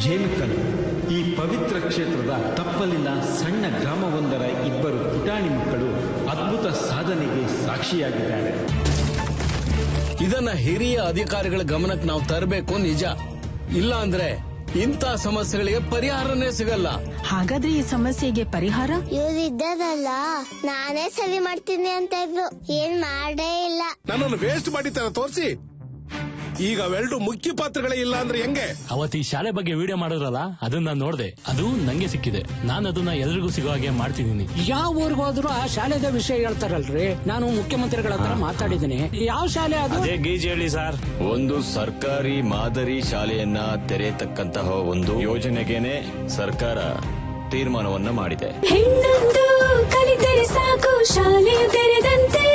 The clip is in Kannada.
ಜೇನುಕಲ್ ಈ ಪವಿತ್ರ ಕ್ಷೇತ್ರದ ತಪ್ಪಲಿನ ಸಣ್ಣ ಗ್ರಾಮವೊಂದರ ಇಬ್ಬರು ಪುಟಾಣಿ ಮಕ್ಕಳು ಅದ್ಭುತ ಸಾಧನೆಗೆ ಸಾಕ್ಷಿಯಾಗಿದ್ದಾರೆ. ಇದನ್ನ ಹಿರಿಯ ಅಧಿಕಾರಿಗಳ ಗಮನಕ್ಕೆ ನಾವು ತರಬೇಕು ನಿಜ. ಇಲ್ಲ ಅಂದ್ರೆ ಇಂಥ ಸಮಸ್ಯೆಗಳಿಗೆ ಪರಿಹಾರನೇ ಸಿಗಲ್ಲ. ಹಾಗಾದ್ರೆ ಈ ಸಮಸ್ಯೆಗೆ ಪರಿಹಾರ ಇವ್ರಿದ್ದರಲ್ಲ, ನಾನೇ ಸರಿ ಮಾಡ್ತೀನಿ ಅಂತ ಇದ್ರು, ಏನ್ ಮಾಡೇ ಇಲ್ಲ. ನನ್ನನ್ನು ವೇಸ್ಟ್ ಮಾಡಿತಾರ ತೋರಿಸಿ. ಈಗ ಅವೆರಡು ಮುಖ್ಯ ಪಾತ್ರಗಳೇ ಇಲ್ಲ ಅಂದ್ರೆ ಹೆಂಗೆ? ಅವತ್ತು ಈ ಶಾಲೆ ಬಗ್ಗೆ ವಿಡಿಯೋ ಮಾಡಿದ್ರಲ್ಲ, ಅದನ್ನ ನಾನು ನೋಡ್ದೆ. ಅದು ನಂಗೆ ಸಿಕ್ಕಿದೆ. ನಾನು ಅದನ್ನ ಎಲ್ರಿಗೂ ಸಿಗೋ ಹಾಗೆ ಮಾಡ್ತಿದ್ದೀನಿ. ಯಾವ ಊರ್ಗ್ ಹೋದ್ರು ಆ ಶಾಲೆದ ವಿಷಯ ಹೇಳ್ತಾರಲ್ರಿ. ನಾನು ಮುಖ್ಯಮಂತ್ರಿಗಳ ಹತ್ರ ಮಾತಾಡಿದ್ದೀನಿ. ಯಾವ ಶಾಲೆ ಅದು? ಅದೇ ಗೀಜ್ ಹೇಳಿ ಸರ್. ಒಂದು ಸರ್ಕಾರಿ ಮಾದರಿ ಶಾಲೆಯನ್ನ ತೆರೆಯತಕ್ಕಂತಹ ಒಂದು ಯೋಜನೆಗೇನೆ ಸರ್ಕಾರ ತೀರ್ಮಾನವನ್ನ ಮಾಡಿದೆ. ಹೆಣ್ಣೊಂದು ಕಲಿತರೆ ಸಾಕು ಶಾಲೆ ತೆರೆದಂತೆ.